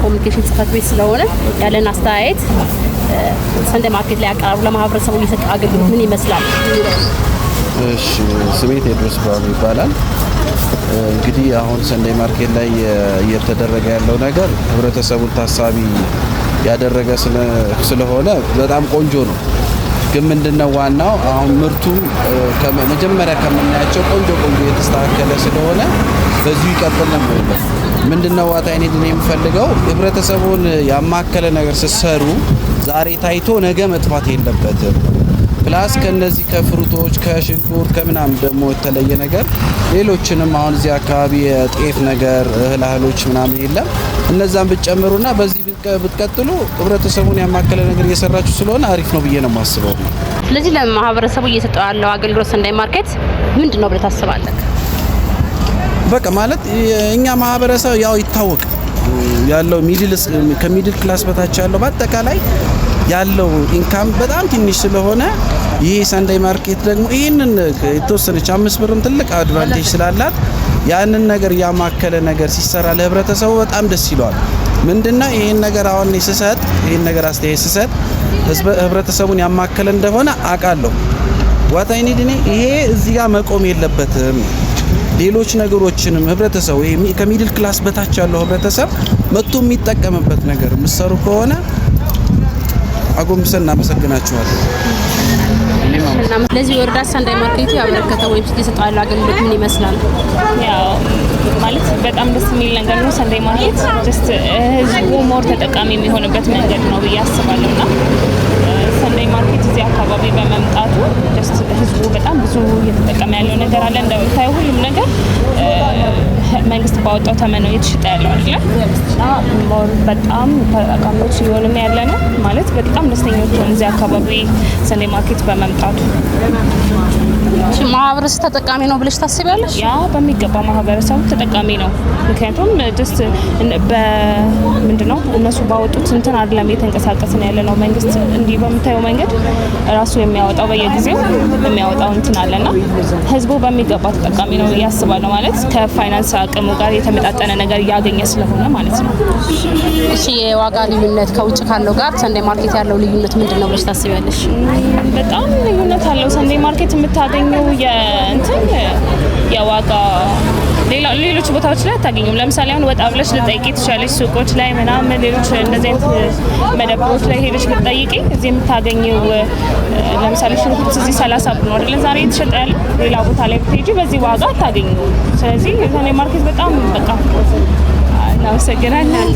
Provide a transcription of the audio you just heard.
ኮሙኒኬሽን ጽፈት ቤት ስለሆነ ያለን አስተያየት ሰንደይ ማርኬት ላይ አቀራረቡ ለማህበረሰቡ እየሰጠ አገልግሎት ምን ይመስላል? እሺ ስሜ ቴድሮስ ብርሃኑ ይባላል። እንግዲህ አሁን ሰንደይ ማርኬት ላይ እየተደረገ ያለው ነገር ህብረተሰቡን ታሳቢ ያደረገ ስለሆነ በጣም ቆንጆ ነው። ግን ምንድነው ዋናው አሁን ምርቱ ከመጀመሪያ ከምናያቸው ቆንጆ የተስተካከለ ስለሆነ በዚሁ ይቀጥል ነው ማለት። ምንድነው ዋታይኔ ድኔ የምፈልገው ህብረተሰቡን ያማከለ ነገር ሲሰሩ ዛሬ ታይቶ ነገ መጥፋት የለበትም። ፕላስ ከነዚህ ከፍሩቶች ከሽንኩርት ከምናም ደግሞ የተለየ ነገር ሌሎችንም አሁን እዚህ አካባቢ የጤፍ ነገር እህሎች ምናምን የለም እነዛን ብትጨምሩና በዚህ ብትቀጥሉ ህብረተሰቡን ያማከለ ነገር እየሰራችሁ ስለሆነ አሪፍ ነው ብዬ ነው የማስበው። ስለዚህ ለማህበረሰቡ እየሰጠው ያለው አገልግሎት ሰንደይ ማርኬት ምንድነው ብለህ ታስባለህ? በቃ ማለት እኛ ማህበረሰብ ያው ይታወቅ ያለው ከሚድል ክላስ በታች ያለው በአጠቃላይ ያለው ኢንካም በጣም ትንሽ ስለሆነ ይሄ ሰንደይ ማርኬት ደግሞ ይሄንን የተወሰነች 5 ብርም ትልቅ አድቫንቴጅ ስላላት ያንን ነገር ያማከለ ነገር ሲሰራ ለህብረተሰቡ በጣም ደስ ይለዋል። ምንድነው ይሄን ነገር አሁን ሲሰጥ ይሄን ነገር አስተያየት ሲሰጥ ህብረተሰቡን ያማከለ እንደሆነ አውቃለሁ። ዋታይኒ ድኔ ይሄ እዚህ ጋር መቆም የለበትም። ሌሎች ነገሮችንም ህብረተሰቡ ከሚድል ክላስ በታች ያለው ህብረተሰብ መጥቶ የሚጠቀምበት ነገር ምሰሩ ከሆነ አጎንብሰን እናመሰግናችኋለን። ለዚህ ወረዳ ሰንደይ ማርኬት ያበረከተው ወይም እየሰጠው ያለው አገልግሎት ምን ይመስላል? ያው ማለት በጣም ደስ የሚል ነገር ነው። ሰንደይ ማርኬት ጀስት ህዝቡ ሞር ተጠቃሚ የሚሆንበት መንገድ ነው ብዬ አስባለሁና ሰንደይ ማርኬት እዚህ አካባቢ በመምጣቱ ጀስት ህዝቡ በጣም ብዙ እየተጠቀመ ያለው ነገር አለ። እንደምታየው ሁሉም ነገር መንግስት ባወጣው ተመን ነው እየተሸጠ ያለው አይደል? በጣም ተጠቃሚዎች እየሆንን ያለ ነው ማለት በጣም ደስተኞች ሆነን እዚህ አካባቢ ሰንደይ ማርኬት በመምጣቱ። ማህበረሰቡ ተጠቃሚ ነው ብለሽ ታስቢያለሽ? ያ በሚገባ ማህበረሰቡ ተጠቃሚ ነው። ምክንያቱም ጀስት ምንድነው እነሱ ባወጡት እንትን አይደለም እየተንቀሳቀስን ያለ ነው። መንግስት እንዲህ በምታየው መንገድ ራሱ የሚያወጣው በየጊዜው የሚያወጣው እንትን አለና ህዝቡ በሚገባ ተጠቃሚ ነው ያስባለሁ። ማለት ከፋይናንስ አቅሙ ጋር የተመጣጠነ ነገር እያገኘ ስለሆነ ማለት ነው። እሺ የዋጋ ልዩነት ከውጭ ካለው ጋር ሰንደይ ማርኬት ያለው ልዩነት ምንድነው ብለሽ ታስቢያለሽ? በጣም ልዩነት አለው። ሰንደይ ማርኬት የምታገኘው የዋጋ ሌሎች ቦታዎች ላይ አታገኙም። ለምሳሌ አሁን ወጣ ብለሽ ልጠይቂ ትችላለሽ ሱቆች ላይ ምናምን ሌሎች እንደዚህ አይነት መደብሮች ላይ ሄደሽ ልጠይቂ እዚህ የምታገኘው ለምሳሌ ሽንኩርት እዚህ 30 ብር ነው አይደል ዛሬ የተሸጠ ያለ ሌላ ቦታ ላይ ብትሄጂ በዚህ ዋጋ አታገኙ። ስለዚህ ሰንደይ ማርኬት በጣም በቃ እናመሰግናለን።